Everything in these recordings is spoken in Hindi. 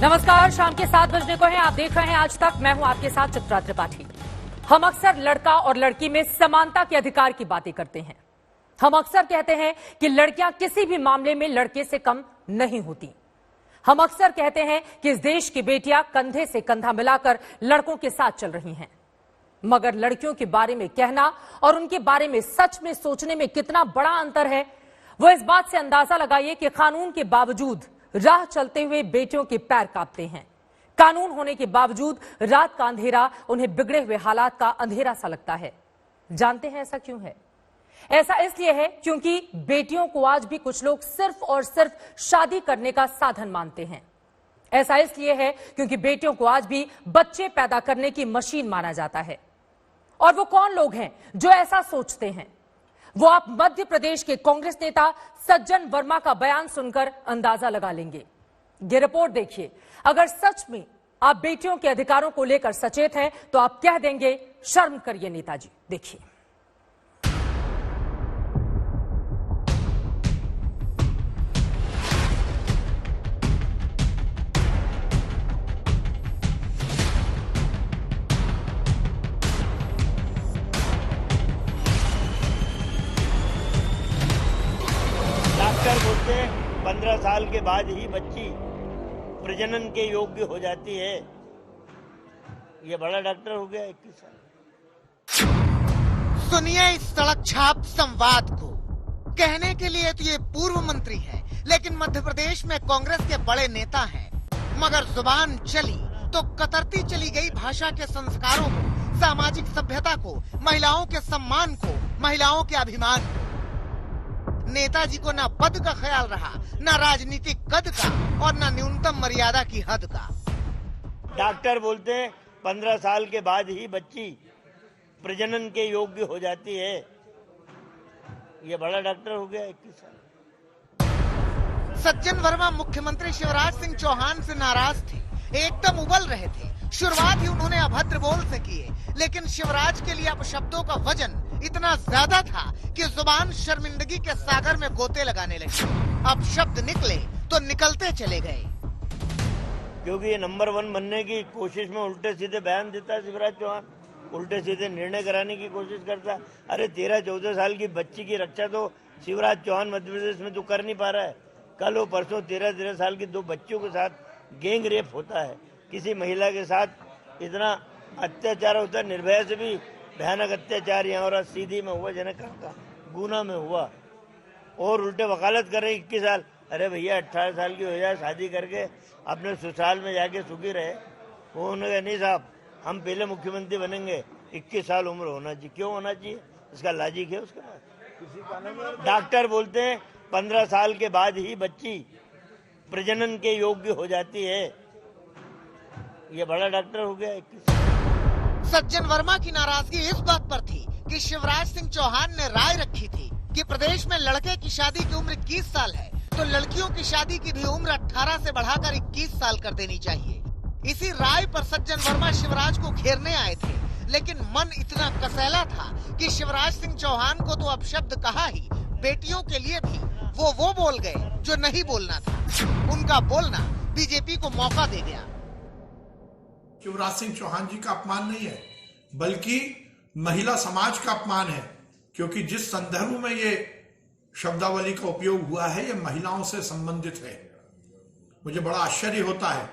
नमस्कार, शाम के 7 बजने को है। आप देख रहे हैं आज तक। मैं हूं आपके साथ चित्रा त्रिपाठी। हम अक्सर लड़का और लड़की में समानता के अधिकार की बातें करते हैं। हम अक्सर कहते हैं कि लड़कियां किसी भी मामले में लड़के से कम नहीं होती। हम अक्सर कहते हैं कि इस देश की बेटियां कंधे से कंधा मिलाकर लड़कों के साथ चल रही हैं। मगर लड़कियों के बारे में कहना और उनके बारे में सच में सोचने में कितना बड़ा अंतर है, वो इस बात से अंदाजा लगाइए कि कानून के बावजूद राह चलते हुए बेटियों के पैर कांपते हैं। कानून होने के बावजूद रात का अंधेरा उन्हें बिगड़े हुए हालात का अंधेरा सा लगता है। जानते हैं ऐसा क्यों है? ऐसा इसलिए है क्योंकि बेटियों को आज भी कुछ लोग सिर्फ और सिर्फ शादी करने का साधन मानते हैं। ऐसा इसलिए है क्योंकि बेटियों को आज भी बच्चे पैदा करने की मशीन माना जाता है। और वो कौन लोग हैं जो ऐसा सोचते हैं? वो आप मध्य प्रदेश के कांग्रेस नेता सज्जन वर्मा का बयान सुनकर अंदाजा लगा लेंगे। ये रिपोर्ट देखिए। अगर सच में आप बेटियों के अधिकारों को लेकर सचेत हैं तो आप कह देंगे, शर्म करिए नेताजी। देखिए। डॉक्टर बोलते हैं 15 साल के बाद ही बच्ची प्रजनन के योग्य हो जाती है। ये बड़ा डॉक्टर हो गया 21 साल। सुनिए इस सड़क छाप संवाद को। कहने के लिए तो ये पूर्व मंत्री है, लेकिन मध्य प्रदेश में कांग्रेस के बड़े नेता हैं। मगर जुबान चली तो कतरती चली गई भाषा के संस्कारों को, सामाजिक सभ्यता को, महिलाओं के सम्मान को, महिलाओं के अभिमान को। नेताजी को न पद का ख्याल रहा, न राजनीतिक कद का और न न्यूनतम मर्यादा की हद का। डॉक्टर बोलते हैं 15 साल के बाद ही बच्ची प्रजनन के योग्य हो जाती है। ये बड़ा डॉक्टर हो गया 21 साल। सज्जन वर्मा मुख्यमंत्री शिवराज सिंह चौहान से नाराज थे, एकदम उबल रहे थे। शुरुआत ही उन्होंने अभद्र बोल से किए, लेकिन शिवराज के लिए अपशब्दों का वजन इतना ज्यादा था कि जुबान शर्मिंदगी के सागर में गोते लगाने लगी। अब शब्द निकले तो निकलते चले गए। क्योंकि ये नंबर 1 बनने की कोशिश में उल्टे सीधे बयान देता है शिवराज चौहान, उल्टे सीधे निर्णय कराने की कोशिश करता है। अरे 13-14 साल की बच्ची की रक्षा तो शिवराज चौहान मध्य प्रदेश में तो कर नहीं पा रहा है। कल वो परसों 13-13 साल की 2 बच्चियों के साथ गैंग रेप होता है। किसी महिला के साथ इतना अत्याचार होता है। निर्भया से भी भयानक अत्याचार यहाँ और सीधी में हुआ, जनक का गुना में हुआ, और उल्टे वकालत कर रहे 21 साल। अरे भैया 18 साल की हो जाए, शादी करके अपने ससुराल में जाके सुखी रहे। वो उन्होंने नहीं साहब, हम पहले मुख्यमंत्री बनेंगे, 21 साल उम्र होना चाहिए। क्यों होना चाहिए? इसका लॉजिक है उसके पास। डॉक्टर बोलते हैं 15 साल के बाद ही बच्ची प्रजनन के योग्य हो जाती है। ये बड़ा डॉक्टर हो गया 21 साल। सज्जन वर्मा की नाराजगी इस बात पर थी कि शिवराज सिंह चौहान ने राय रखी थी कि प्रदेश में लड़के की शादी की उम्र 21 साल है, तो लड़कियों की शादी की भी उम्र 18 से बढ़ाकर 21 साल कर देनी चाहिए। इसी राय पर सज्जन वर्मा शिवराज को घेरने आए थे, लेकिन मन इतना कसैला था कि शिवराज सिंह चौहान को तो अपशब्द कहा ही, बेटियों के लिए भी वो बोल गए जो नहीं बोलना था। उनका बोलना बीजेपी को मौका दे गया। शिवराज सिंह चौहान जी का अपमान नहीं है, बल्कि महिला समाज का अपमान है, क्योंकि जिस संदर्भ में ये शब्दावली का उपयोग हुआ है ये महिलाओं से संबंधित है। मुझे बड़ा आश्चर्य होता है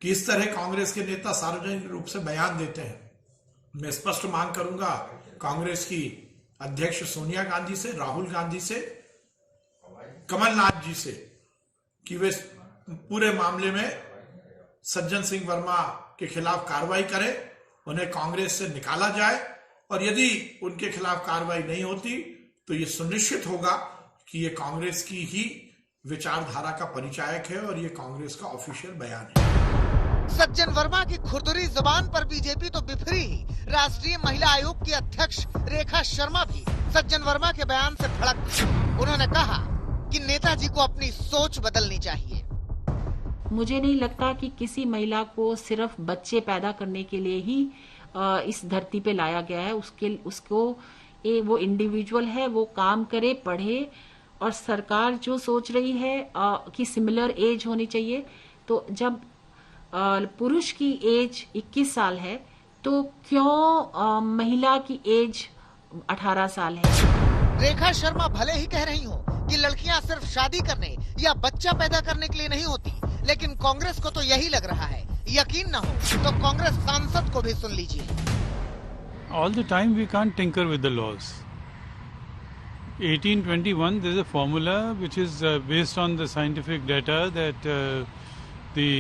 कि इस तरह कांग्रेस के नेता सार्वजनिक रूप से बयान देते हैं। मैं स्पष्ट मांग करूंगा कांग्रेस की अध्यक्ष सोनिया गांधी से, राहुल गांधी से, कमलनाथ जी से कि वे पूरे मामले में सज्जन सिंह वर्मा के खिलाफ कार्रवाई करें, उन्हें कांग्रेस से निकाला जाए, और यदि उनके खिलाफ कार्रवाई नहीं होती तो ये सुनिश्चित होगा कि ये कांग्रेस की ही विचारधारा का परिचायक है और ये कांग्रेस का ऑफिशियल बयान है। सज्जन वर्मा की खुरदुरी जुबान पर बीजेपी तो बिफरी ही, राष्ट्रीय महिला आयोग की अध्यक्ष रेखा शर्मा भी सज्जन वर्मा के बयान से भड़क गई। उन्होंने कहा कि नेताजी को अपनी सोच बदलनी चाहिए। मुझे नहीं लगता कि किसी महिला को सिर्फ बच्चे पैदा करने के लिए ही इस धरती पे लाया गया है। उसको वो इंडिविजुअल है, वो काम करे, पढ़े और सरकार जो सोच रही है कि सिमिलर एज होनी चाहिए, तो जब पुरुष की एज 21 साल है तो क्यों महिला की एज 18 साल है। रेखा शर्मा भले ही कह रही हो कि लड़कियां सिर्फ शादी करने या बच्चा पैदा करने के लिए नहीं होती, लेकिन कांग्रेस को तो यही लग रहा है। यकीन न हो तो कांग्रेस सांसद को भी सुन लीजिए। All the time we can't tinker with the laws. 1821 there is a formula which is based on the scientific data that the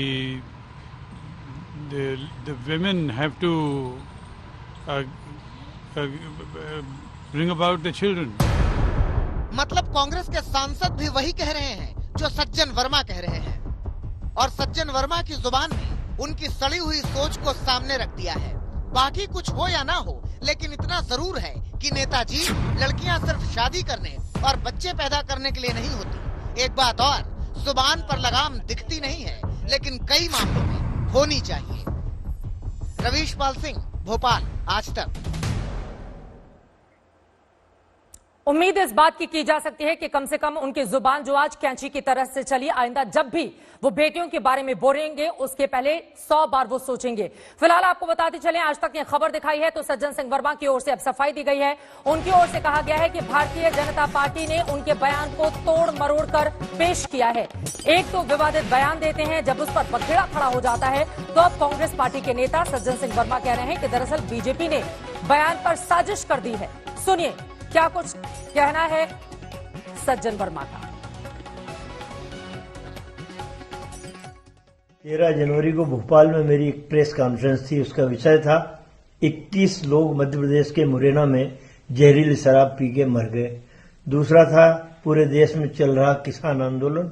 women have to bring about the children. मतलब कांग्रेस के सांसद भी वही कह रहे हैं जो सज्जन वर्मा कह रहे हैं, और सज्जन वर्मा की जुबान में उनकी सड़ी हुई सोच को सामने रख दिया है। बाकी कुछ हो या ना हो, लेकिन इतना जरूर है कि नेताजी लड़कियां सिर्फ शादी करने और बच्चे पैदा करने के लिए नहीं होती। एक बात और, जुबान पर लगाम दिखती नहीं है, लेकिन कई मामलों में होनी चाहिए। रवीश पाल सिंह, भोपाल, आज तक। उम्मीद इस बात की जा सकती है कि कम से कम उनकी जुबान जो आज कैंची की तरह से चली, आइंदा जब भी वो बेटियों के बारे में बोलेंगे उसके पहले 100 बार वो सोचेंगे। फिलहाल आपको बताते चलें, आज तक ने खबर दिखाई है तो सज्जन सिंह वर्मा की ओर से अब सफाई दी गई है। उनकी ओर से कहा गया है कि भारतीय जनता पार्टी ने उनके बयान को तोड़ मरोड़ कर पेश किया है। एक तो विवादित बयान देते हैं, जब उस पर बखेड़ा खड़ा हो जाता है तो अब कांग्रेस पार्टी के नेता सज्जन सिंह वर्मा कह रहे हैं कि दरअसल बीजेपी ने बयान पर साजिश कर दी है। सुनिए क्या कुछ कहना है सज्जन वर्मा का। 13 जनवरी को भोपाल में मेरी एक प्रेस कॉन्फ्रेंस थी। उसका विषय था 21 लोग मध्य प्रदेश के मुरैना में जहरीली शराब पी के मर गए। दूसरा था पूरे देश में चल रहा किसान आंदोलन,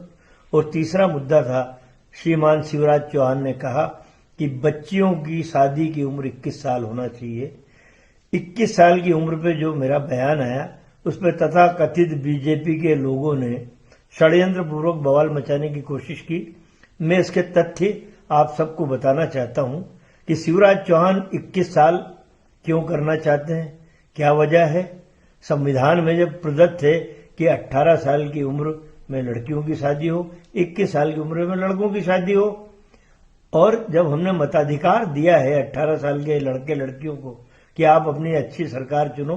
और तीसरा मुद्दा था श्रीमान शिवराज चौहान ने कहा कि बच्चियों की शादी की उम्र 21 साल होना चाहिए। 21 साल की उम्र पे जो मेरा बयान आया उस पर तथाकथित बीजेपी के लोगों ने षड्यंत्र पूर्वक बवाल मचाने की कोशिश की। मैं इसके तथ्य आप सबको बताना चाहता हूं कि शिवराज चौहान 21 साल क्यों करना चाहते हैं, क्या वजह है। संविधान में जब प्रदत्त है कि 18 साल की उम्र में लड़कियों की शादी हो, 21 साल की उम्र में लड़कों की शादी हो, और जब हमने मताधिकार दिया है 18 साल के लड़के लड़कियों को कि आप अपनी अच्छी सरकार चुनो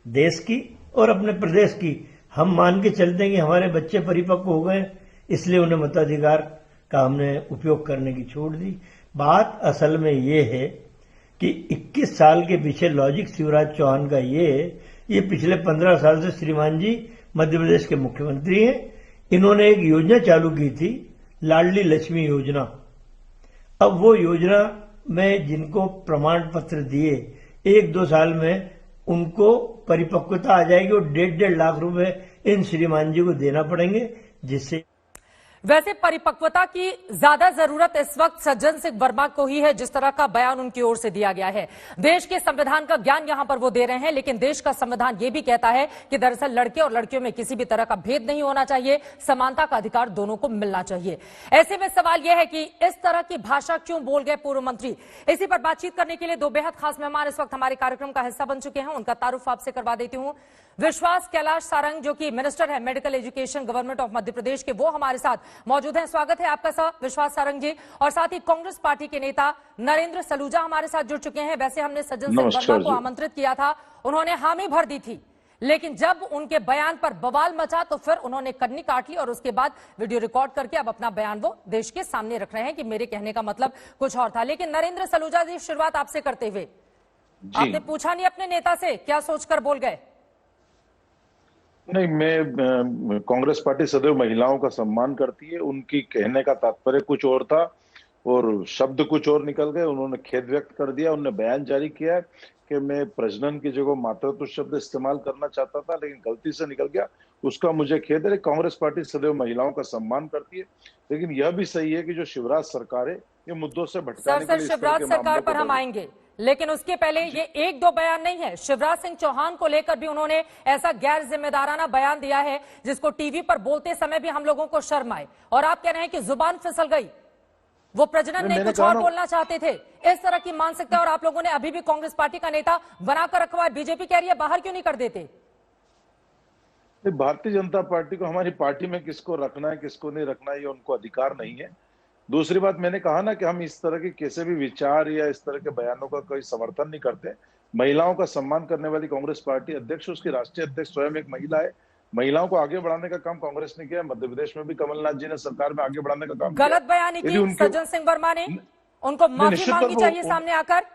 देश की और अपने प्रदेश की, हम मान के चलते हैं कि हमारे बच्चे परिपक्व हो गए, इसलिए उन्हें मताधिकार का हमने उपयोग करने की छोड़ दी। बात असल में ये है कि 21 साल के पीछे लॉजिक शिवराज चौहान का ये पिछले 15 साल से श्रीमान जी मध्य प्रदेश के मुख्यमंत्री हैं। इन्होंने एक योजना चालू की थी, लाडली लक्ष्मी योजना। अब वो योजना में जिनको प्रमाण पत्र दिए 1-2 साल में उनको परिपक्वता आ जाएगी और 1.5 लाख रुपए इन श्रीमान जी को देना पड़ेंगे, जिससे वैसे परिपक्वता की ज्यादा जरूरत इस वक्त सज्जन सिंह वर्मा को ही है, जिस तरह का बयान उनकी ओर से दिया गया है। देश के संविधान का ज्ञान यहां पर वो दे रहे हैं, लेकिन देश का संविधान ये भी कहता है कि दरअसल लड़के और लड़कियों में किसी भी तरह का भेद नहीं होना चाहिए, समानता का अधिकार दोनों को मिलना चाहिए। ऐसे में सवाल यह है कि इस तरह की भाषा क्यों बोल गए पूर्व मंत्री। इसी पर बातचीत करने के लिए 2 बेहद खास मेहमान इस वक्त हमारे कार्यक्रम का हिस्सा बन चुके हैं। उनका तारुफ आपसे करवा देती हूं। विश्वास कैलाश सारंग, जो कि मिनिस्टर है medical education government of Madhya Pradesh के, वो हमारे साथ मौजूद हैं। स्वागत है आपका सर विश्वास सारंग जी। और साथ ही कांग्रेस पार्टी के नेता नरेंद्र सलूजा हमारे साथ जुड़ चुके हैं। वैसे हमने सज्जन सिंह वर्मा को आमंत्रित किया था, उन्होंने हामी भर दी थी, लेकिन जब उनके बयान पर बवाल मचा तो फिर उन्होंने कन्नी काट ली और उसके बाद वीडियो रिकॉर्ड करके अब अपना बयान वो देश के सामने रख रहे हैं कि मेरे कहने का मतलब कुछ और था। लेकिन नरेंद्र सलूजा जी, शुरुआत आपसे करते हुए, आपने पूछा नहीं अपने नेता से, क्या सोचकर बोल गए? नहीं, मैं कांग्रेस पार्टी सदैव महिलाओं का सम्मान करती है। उनकी कहने का तात्पर्य कुछ और था और शब्द कुछ और निकल गए। उन्होंने खेद व्यक्त कर दिया, उन्होंने बयान जारी किया कि मैं प्रजनन की जगह मातृत्व शब्द इस्तेमाल करना चाहता था, लेकिन गलती से निकल गया, उसका मुझे खेद है। कांग्रेस पार्टी सदैव महिलाओं का सम्मान करती है, लेकिन यह भी सही है कि जो शिवराज सरकार है ये मुद्दों से भटकाने के लिए शिवराज सरकार पर हम आएंगे, लेकिन उसके पहले ये 1-2 बयान नहीं है। शिवराज सिंह चौहान को लेकर भी उन्होंने ऐसा गैर जिम्मेदाराना बयान दिया है जिसको टीवी पर बोलते समय भी हम लोगों को शर्म आए, और आप कह रहे हैं कि जुबान फिसल गई, वो प्रजनन नहीं कुछ और बोलना चाहते थे। इस तरह की मानसिकता, और आप लोगों ने अभी भी कांग्रेस पार्टी का नेता बनाकर रखवा है। बीजेपी कह रही है बाहर क्यों नहीं कर देते? भारतीय जनता पार्टी को हमारी पार्टी में किसको रखना है किसको नहीं रखना है ये उनको अधिकार नहीं है। दूसरी बात मैंने कहा ना कि हम इस तरह के किसी भी विचार या इस तरह के बयानों का कोई समर्थन नहीं करते। महिलाओं का सम्मान करने वाली कांग्रेस पार्टी अध्यक्ष, उसकी राष्ट्रीय अध्यक्ष स्वयं एक महिला है। महिलाओं को आगे बढ़ाने का काम कांग्रेस ने किया। मध्य प्रदेश में भी कमलनाथ जी ने सरकार में आगे बढ़ाने का काम गलत बयानी की सज्जन सिंह वर्मा ने, उनको माफी मांगनी चाहिए सामने आकर।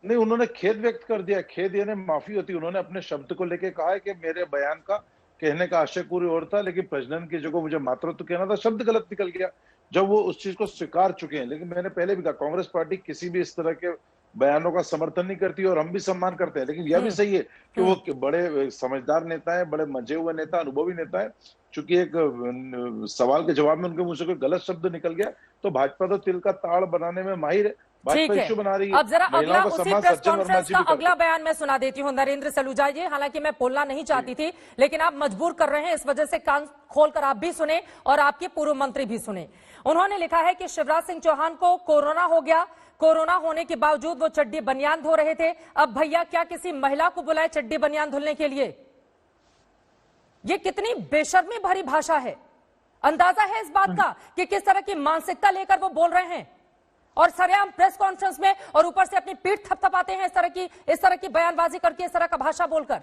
नहीं, उन्होंने खेद व्यक्त कर दिया। खेद यानी माफी होती। उन्होंने अपने शब्द को लेके कहा है कि मेरे बयान का कहने का आशय पूरी और था, लेकिन प्रजनन की जगह मुझे मातृत्व कहना था, शब्द गलत निकल गया। जब वो उस चीज को स्वीकार चुके हैं, लेकिन मैंने पहले भी कहा कांग्रेस पार्टी किसी भी इस तरह के बयानों का समर्थन नहीं करती और हम भी सम्मान करते हैं। लेकिन यह भी सही है कि वो बड़े समझदार नेता है, बड़े मंजे हुए नेता, अनुभवी नेता है। चूंकि एक सवाल के जवाब में उनके मुंह से कोई गलत शब्द निकल गया तो भाजपा तो तिल का ताड़ बनाने में माहिर है। भाजपा इश्यू बना रही है। अब जरा अगला उसी प्रेस कॉन्फ्रेंस का अगला करते। बयान मैं सुना देती हूँ नरेंद्र सलूजा जी। हालांकि मैं बोलना नहीं चाहती थी, लेकिन आप मजबूर कर रहे हैं, इस वजह से कान खोलकर आप भी सुने और आपके पूर्व मंत्री भी सुने। उन्होंने लिखा है कि शिवराज सिंह चौहान को कोरोना हो गया, कोरोना होने के बावजूद वो चड्डी बनियान धो रहे थे। अब भैया क्या किसी महिला को बुलाए चड्डी बनियान धुलने के लिए? ये कितनी बेशर्मी भरी भाषा है। अंदाजा है इस बात का कि किस तरह की मानसिकता लेकर वो बोल रहे हैं, और सरेआम प्रेस कॉन्फ्रेंस में, और ऊपर से अपनी पीठ थपथपाते हैं इस तरह की बयानबाजी करके, इस तरह का भाषा बोलकर।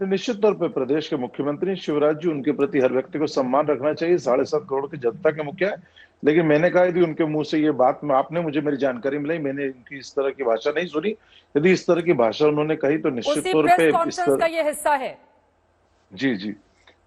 निश्चित तौर पर प्रदेश के मुख्यमंत्री शिवराज जी, उनके प्रति हर व्यक्ति को सम्मान रखना चाहिए। 7.5 करोड़ की जनता के मुखिया है। लेकिन मैंने कहा यदि उनके मुंह से ये बात, आपने मुझे मेरी जानकारी मिली, मैंने इनकी इस तरह की भाषा नहीं सुनी। यदि इस तरह की भाषा उन्होंने कही तो निश्चित तौर पे इस तरह का ये हिस्सा है। जी जी,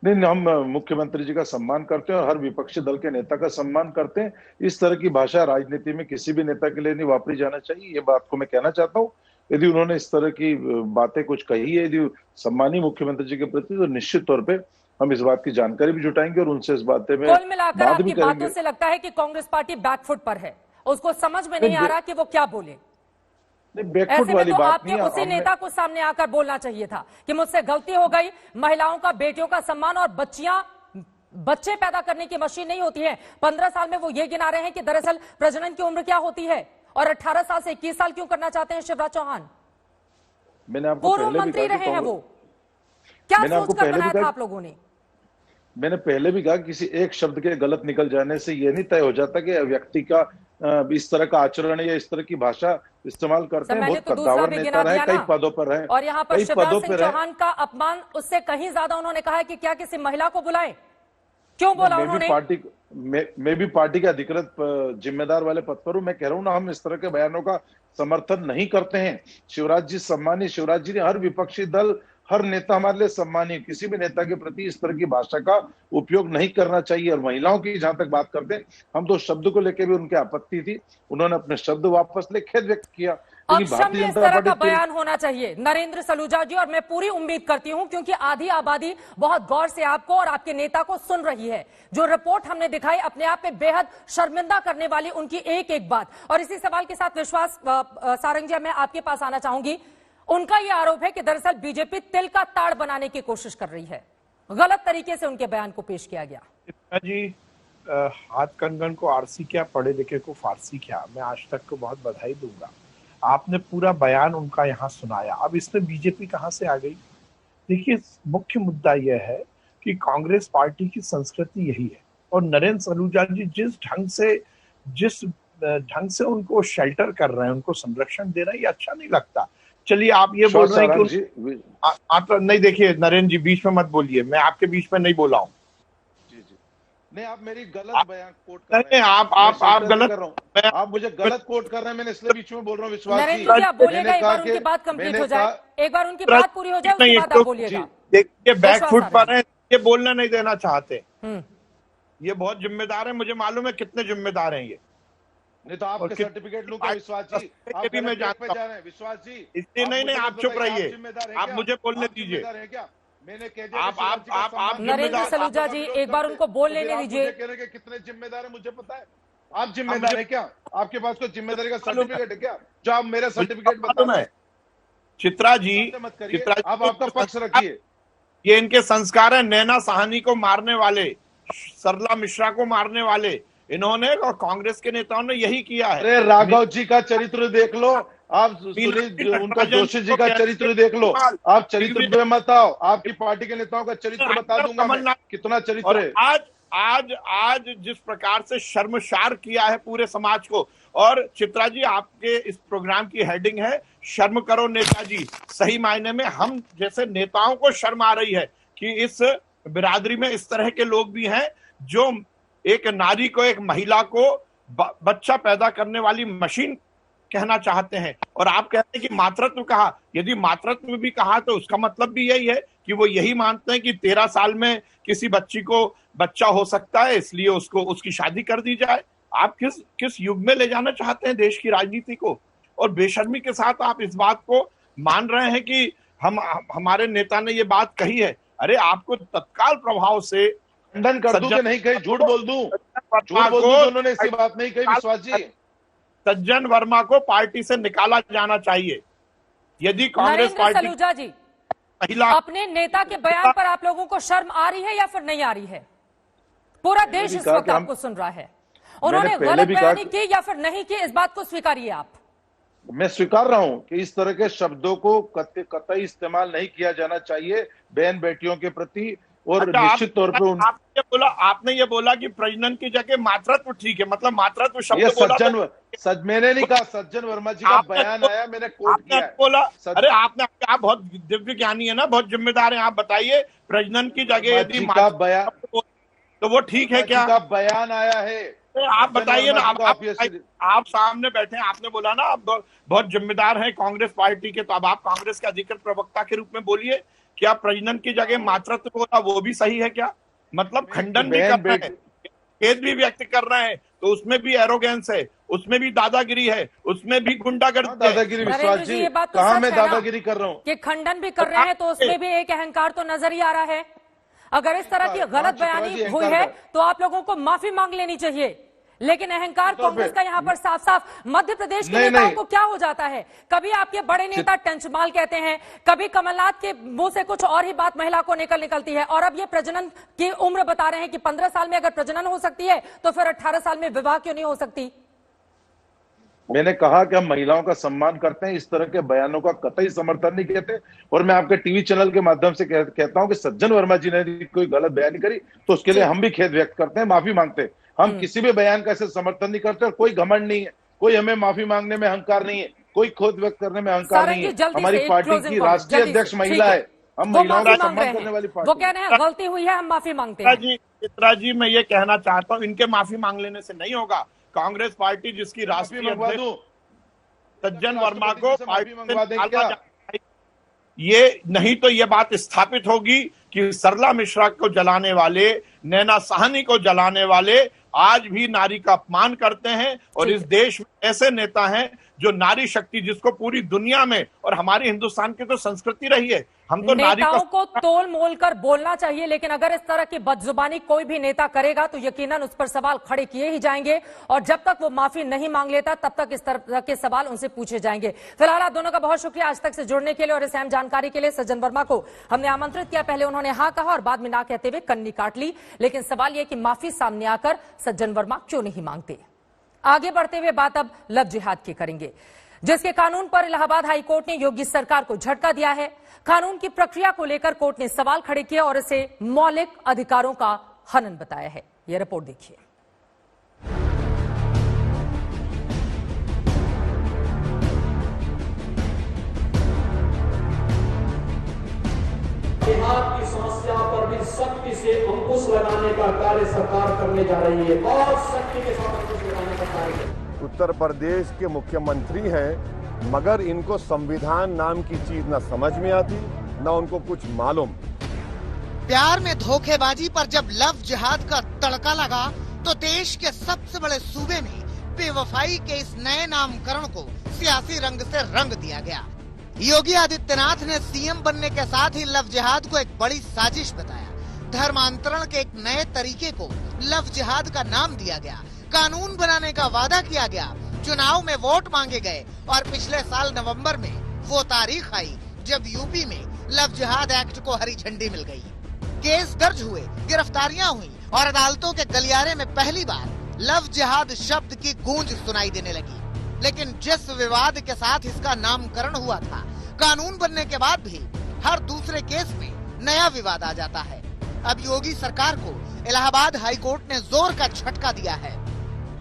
नहीं, हम मुख्यमंत्री जी का सम्मान करते हैं और हर विपक्षी दल के नेता का सम्मान करते हैं। इस तरह की भाषा राजनीति में किसी भी नेता के लिए नहीं वापरी जाना चाहिए। ये बात को मैं कहना चाहता हूँ। यदि उन्होंने इस तरह की बातें कुछ कही है यदि सम्मानीय मुख्यमंत्री जी के प्रति, तो निश्चित तौर पे हम इस बात की जानकारी भी जुटाएंगे और उनसे इस बातें में कुल मिलाकर आपकी बातों से लगता है कि कांग्रेस पार्टी बैकफुट पर है, उसको समझ में नहीं आ रहा कि वो क्या बोले। ऐसे में तो आपके उसी नेता को सामने आकर बोलना चाहिए था कि मुझसे गलती हो गई, महिलाओं का, बेटियों का सम्मान, और बच्चे पैदा करने की मशीन नहीं होती है। 15 साल में वो ये गिना रहे हैं कि दरअसल प्रजनन की उम्र क्या होती है, और 18 साल से 21 साल क्यों करना चाहते हैं शिवराज चौहान? मैंने आपको पूर्व मंत्री रहे हैं वो, क्या सोचकर बनाया था आप लोगों ने? मैंने पहले भी कहा किसी एक शब्द के गलत निकल जाने से ये नहीं तय हो जाता कि व्यक्ति का इस तरह का आचरण या इस तरह की भाषा इस्तेमाल करते हैं। बहुत कद्दावर नेता रहे, कई पदों पर हैं, और यहाँ पर शिवराज सिंह चौहान का अपमान उससे कहीं ज्यादा उन्होंने कहा है कि क्या किसी महिला को बुलाए? क्यों बोला उन्होंने? मैं भी पार्टी के अधिकृत जिम्मेदार वाले पद पर हूं। मैं कह रहा हूं ना, हम इस तरह के बयानों का समर्थन नहीं करते हैं। शिवराज जी सम्मानीय, शिवराज जी ने हर विपक्षी दल, हर नेता हमारे लिए सम्मानीय। किसी भी नेता के प्रति इस तरह की भाषा का उपयोग नहीं करना चाहिए। और महिलाओं की जहां तक बात करते हैं, हम तो शब्द को लेकर भी उनकी आपत्ति थी, उन्होंने अपने शब्द वापस ले खेद व्यक्त किया। अब भारतीय जनता पार्टी का बयान होना चाहिए नरेंद्र सलूजा जी, और मैं पूरी उम्मीद करती हूं, क्योंकि आधी आबादी बहुत गौर से आपको और आपके नेता को सुन रही है। जो रिपोर्ट हमने दिखाई अपने आप में बेहद शर्मिंदा करने वाली उनकी एक एक बात। और इसी सवाल के साथ विश्वास सारंग जी, मैं आपके पास आना चाहूंगी। उनका यह आरोप है कि दरअसल बीजेपी तिल का ताड़ बनाने की कोशिश कर रही है, गलत तरीके से उनके बयान को पेश किया गया। जी, हाथ कंगन को आरसी क्या, पढ़े लिखे को फारसी क्या। मैं आज तक को बहुत बधाई दूंगा। आपने पूरा बयान उनका यहाँ सुनाया। अब इसमें बीजेपी कहाँ से आ गई? देखिए, मुख्य मुद्दा यह है कि कांग्रेस पार्टी की संस्कृति यही है, और नरेंद्र सलूजा जी जिस ढंग से उनको शेल्टर कर रहे हैं, उनको संरक्षण दे रहे हैं, ये अच्छा नहीं लगता। चलिए, आप ये बोल रहे हैं कि आप नहीं, देखिए नरेंद्र जी बीच में मत बोलिए, मैं आपके बीच में नहीं बोला हूँ। नहीं, आप मेरी गलत बयान कोट कर रहे हैं। आप गलत कर रहा हूँ, आप मुझे गलत कोट कर रहे हैं, मैंने इसलिए बीच में बोल रहा हूँ। विश्वास जी, आप बोलिएगा, एक बार उनकी बात कंप्लीट हो जाए, एक बार उनकी बात पूरी हो जाए, उसके बाद आप बोलिएगा। देखिए, बैकफुट पर है, ये बोलना नहीं देना चाहते। ये बहुत जिम्मेदार है, मुझे मालूम है कितने जिम्मेदार हैं ये। नहीं तो आपके सर्टिफिकेट लूंगा विश्वास जी, आप भी मैं जानता हूं विश्वास जी। इसलिए नहीं, आप चुप रहिए, आप मुझे बोलने दीजिए। मैंने कह दिया आप नरेंद्र सलूजा जी, एक बार उनको बोल लेने दीजिए। कितने जिम्मेदार है मुझे पता है। आप जिम्मेदार है क्या? आपके पास कोई जिम्मेदारी का सर्टिफिकेट है क्या, जो आप मेरा सर्टिफिकेट बता रहे हैं? चित्रा जी, आप आपका पक्ष रखिए। ये इनके संस्कार है। नैना साहनी को मारने वाले, सरला मिश्रा को मारने वाले इन्होंने, और कांग्रेस के नेताओं ने यही किया है। अरे राघव जी का चरित्र देख लो, आप सुनील उनका जोशी जी का चरित्र देख लो, आप चरित्र पे मत आओ, आपकी पार्टी के नेताओं का चरित्र बता दूंगा मैं कितना चरित्र है। आज जिस प्रकार से शर्मसार किया है पूरे समाज को, और चित्रा जी आपके इस प्रोग्राम की हेडिंग है शर्म करो नेताजी। सही मायने में हम जैसे नेताओं को शर्म आ रही है कि इस बिरादरी में इस तरह के लोग भी हैं जो एक नारी को, एक महिला को बच्चा पैदा करने वाली मशीन कहना चाहते हैं। और आप कहते हैं कि मातृत्व कहा, यदि मातृत्व भी कहा तो उसका मतलब भी यही है कि वो यही मानते हैं कि 13 साल में किसी बच्ची को बच्चा हो सकता है, इसलिए उसकी शादी कर दी जाए। आप किस युग में ले जाना चाहते हैं देश की राजनीति को? और बेशर्मी के साथ आप इस बात को मान रहे हैं कि हमारे नेता ने ये बात कही है। अरे आपको तत्काल प्रभाव से खंडन कर दूं कि नहीं कही, झूठ बोल दूं उन्होंने ऐसी बात नहीं कही। विश्वास जी, सज्जन वर्मा को पार्टी से निकाला जाना चाहिए। यदि कांग्रेस पार्टी सलूजा जी, अपने नेता के बयान पर आप लोगों को शर्म आ रही है या फिर नहीं आ रही है? पूरा देश इस वक्त आपको सुन रहा है। उन्होंने गलत बयानी की या फिर नहीं की, इस बात को स्वीकारिए आप। मैं स्वीकार रहा हूं कि इस तरह के शब्दों को कतई इस्तेमाल नहीं किया जाना चाहिए बहन बेटियों के प्रति। और निश्चित तौर पे आपने ये बोला कि प्रजनन की जगह मातृत्व ठीक है, मतलब मातृत्व शब्द बोला मैंने नहीं कहा, सज्जन वर्मा जी का बयान आया, मैंने कोट किया बोला। अरे आप बहुत दिव्य ज्ञानी है ना, बहुत जिम्मेदार हैं, आप बताइए प्रजनन की जगह यदि बयान तो वो ठीक है क्या? बयान आया है, आप बताइए ना। आप सामने बैठे हैं, आपने बोला ना आप बहुत जिम्मेदार हैं कांग्रेस पार्टी के, तो अब आप कांग्रेस के अधिकृत प्रवक्ता के रूप में बोलिए, क्या प्रजनन की जगह मातृत्व बोला वो भी सही है क्या? मतलब खंडन भी कर रहे हैं, खेद भी व्यक्त कर रहे हैं, तो उसमें भी एरोगेंस है, उसमें भी दादागिरी है, उसमें भी गुंडागर्दी। दादागिरी विश्वास जी, ये बात कहाँ मैं दादागिरी कर रहा हूँ कि खंडन भी कर रहे हैं, तो उसमें भी एक अहंकार तो नजर ही आ रहा है। अगर इस तरह की गलत बयानी हुई है तो आप लोगों को माफी मांग लेनी चाहिए, लेकिन अहंकार कांग्रेस का यहाँ पर साफ साफ मध्य प्रदेश के नेताओं को क्या हो जाता है? कभी आपके बड़े नेता टंचमाल कहते हैं, कभी कमलनाथ के मुंह से कुछ और ही बात महिला को निकलती है, और अब ये प्रजनन की उम्र बता रहे हैं कि 15 साल में अगर प्रजनन हो सकती है तो फिर 18 साल में विवाह क्यों नहीं हो सकती? मैंने कहा कि हम महिलाओं का सम्मान करते हैं, इस तरह के बयानों का कतई समर्थन नहीं कहते। और मैं आपके टीवी चैनल के माध्यम से कहता हूं कि सज्जन वर्मा जी ने कोई गलत बयानी करी तो उसके लिए हम भी खेद व्यक्त करते हैं, माफी मांगते हैं। हम किसी भी बयान का ऐसे समर्थन नहीं करते, और कोई घमंड नहीं है, कोई हमें माफी मांगने में अहंकार नहीं है, कोई खोद व्यक्त करने में अहंकार नहीं है। हमारी पार्टी की राष्ट्रीय अध्यक्ष महिला है, हम महिलाओं का सम्मान करने वाली पार्टी। वो कह रहे हैं गलती हुई है, हम माफी मांगते हैं। चित्रा जी, मैं ये कहना चाहता हूँ, इनके माफी मांग लेने से नहीं होगा। कांग्रेस पार्टी जिसकी राष्ट्रीय अध्यक्ष सज्जन वर्मा को पार्टी मंगवा दें, ये नहीं तो ये बात स्थापित होगी कि सरला मिश्रा को जलाने वाले, नैना साहनी को जलाने वाले आज भी नारी का अपमान करते हैं। और इस देश में ऐसे नेता हैं जो नारी शक्ति, जिसको पूरी दुनिया में और हमारे हिंदुस्तान की तो संस्कृति रही है, हम तो नेताओं को तोल मोल कर बोलना चाहिए, लेकिन अगर इस तरह की बदजुबानी कोई भी नेता करेगा तो यकीनन उस पर सवाल खड़े किए ही जाएंगे, और जब तक वो माफी नहीं मांग लेता तब तक इस तरह के सवाल उनसे पूछे जाएंगे। फिलहाल आप दोनों का बहुत शुक्रिया आज तक से जुड़ने के लिए और इस अहम जानकारी के लिए। सज्जन वर्मा को हमने आमंत्रित किया, पहले उन्होंने हाँ कहा और बाद में ना कहते हुए कन्नी काट ली, लेकिन सवाल यह कि माफी सामने आकर सज्जन वर्मा क्यों नहीं मांगते। आगे बढ़ते हुए बात अब लव जिहाद की करेंगे, जिसके कानून पर इलाहाबाद हाईकोर्ट ने योगी सरकार को झटका दिया है। कानून की प्रक्रिया को लेकर कोर्ट ने सवाल खड़े किए और इसे मौलिक अधिकारों का हनन बताया है। यह रिपोर्ट देखिए। जिहाद की समस्या पर भी सख्ती से अंकुश लगाने का कार्य सरकार करने जा रही है, बहुत सख्ती के साथ अंकुश लगाने का कार्य। उत्तर प्रदेश के मुख्यमंत्री हैं, मगर इनको संविधान नाम की चीज न समझ में आती, न उनको कुछ मालूम। प्यार में धोखेबाजी पर जब लव जिहाद का तड़का लगा तो देश के सबसे बड़े सूबे में बेवफाई के इस नए नामकरण को सियासी रंग से रंग दिया गया। योगी आदित्यनाथ ने सीएम बनने के साथ ही लव जिहाद को एक बड़ी साजिश बताया। धर्मांतरण के एक नए तरीके को लव जिहाद का नाम दिया गया, कानून बनाने का वादा किया गया, चुनाव में वोट मांगे गए और पिछले साल नवंबर में वो तारीख आई जब यूपी में लव जिहाद एक्ट को हरी झंडी मिल गई। केस दर्ज हुए, गिरफ्तारियां हुई और अदालतों के गलियारे में पहली बार लव जिहाद शब्द की गूंज सुनाई देने लगी। लेकिन जिस विवाद के साथ इसका नामकरण हुआ था, कानून बनने के बाद भी हर दूसरे केस में नया विवाद आ जाता है। अब योगी सरकार को इलाहाबाद हाईकोर्ट ने जोर का झटका दिया है।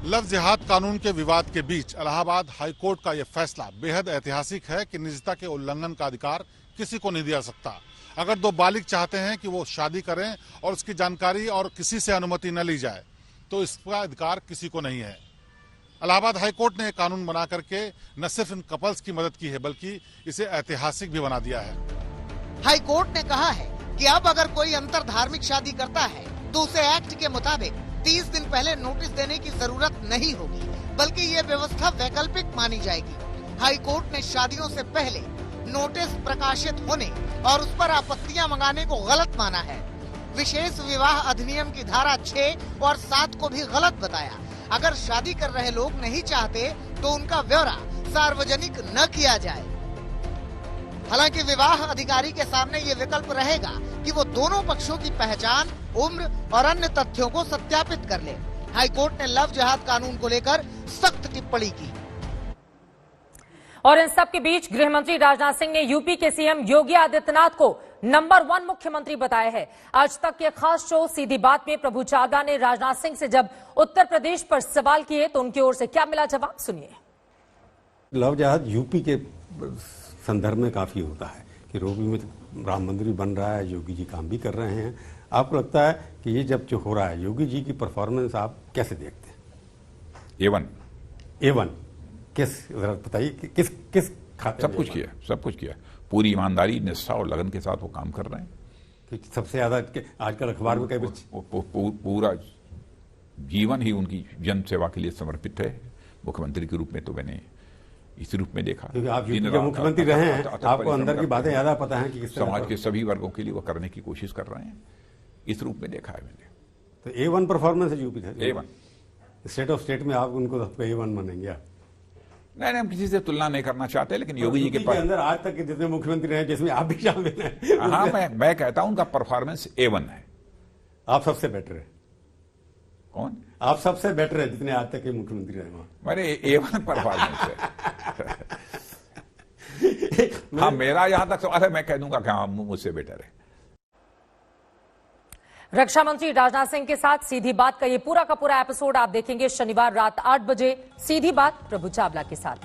लव जिहाद कानून के विवाद के बीच इलाहाबाद हाईकोर्ट का यह फैसला बेहद ऐतिहासिक है कि निजता के उल्लंघन का अधिकार किसी को नहीं दिया सकता। अगर दो बालिग चाहते हैं कि वो शादी करें और उसकी जानकारी और किसी से अनुमति न ली जाए तो इसका अधिकार किसी को नहीं है। इलाहाबाद हाईकोर्ट ने कानून बना करके न सिर्फ इन कपल्स की मदद की है बल्कि इसे ऐतिहासिक भी बना दिया है। हाईकोर्ट ने कहा है कि अब अगर कोई अंतर धार्मिक शादी करता है तो उसे एक्ट के मुताबिक 30 दिन पहले नोटिस देने की जरूरत नहीं होगी, बल्कि ये व्यवस्था वैकल्पिक मानी जाएगी। हाईकोर्ट ने शादियों से पहले नोटिस प्रकाशित होने और उस पर आपत्तियां मंगाने को गलत माना है। विशेष विवाह अधिनियम की धारा 6 और 7 को भी गलत बताया। अगर शादी कर रहे लोग नहीं चाहते तो उनका ब्यौरा सार्वजनिक न किया जाए। हालांकि विवाह अधिकारी के सामने ये विकल्प रहेगा कि वो दोनों पक्षों की पहचान, उम्र और अन्य तथ्यों को सत्यापित कर ले। हाईकोर्ट ने लव जिहाद कानून को लेकर सख्त टिप्पणी की। और इन सब के बीच गृह मंत्री राजनाथ सिंह ने यूपी के सीएम योगी आदित्यनाथ को नंबर 1 मुख्यमंत्री बताया है। आज तक के खास शो सीधी बात में प्रभु चावला ने राजनाथ सिंह से जब उत्तर प्रदेश पर सवाल किए तो उनकी ओर से क्या मिला जवाब, सुनिए। लव जिहाद यूपी के संदर्भ में काफी होता है कि यूपी में राम मंदिर भी बन रहा है, योगी जी काम भी कर रहे हैं। आपको लगता है कि ये जब जो हो रहा है योगी जी की परफॉर्मेंस आप कैसे देखते हैं? A1 किस बताइए किस खाते? सब कुछ किया, पूरी ईमानदारी, निष्ठा और लगन के साथ वो काम कर रहे हैं। सबसे ज्यादा आजकल अखबार में कई पूरा जीवन ही उनकी जन सेवा के लिए समर्पित है। मुख्यमंत्री के रूप में तो मैंने इस रूप में देखा, क्योंकि आप यूपी के मुख्यमंत्री रहे हैं, आपको अंदर की बातें ज्यादा पता है कि किस तरह समाज के सभी वर्गों के लिए वो करने की कोशिश कर रहे हैं। इस रूप में देखा है मैंने। तो A1 परफॉर्मेंस है यूपी का। A1 स्टेट ऑफ स्टेट में आप उनको A1 मानेंगे? नहीं, हम किसी से तुलना नहीं करना चाहते, लेकिन योगी जी के अंदर आज तक के जितने मुख्यमंत्री रहे जिसमें आप भी शामिल हैं, हाँ, मैं कहता हूं उनका परफॉर्मेंस A1 है। आप सबसे बेटर है। कौन? आप सबसे बेटर है जितने आज तक के मुख्यमंत्री रहे वहां। मेरे A1 परफॉर्मेंस है। हाँ, मेरा यहां तक सवाल है, मैं कह दूंगा कि हाँ मुझसे बेटर है। रक्षा मंत्री राजनाथ सिंह के साथ सीधी बात का ये पूरा का पूरा एपिसोड आप देखेंगे शनिवार रात 8 बजे सीधी बात प्रभु चावला के साथ।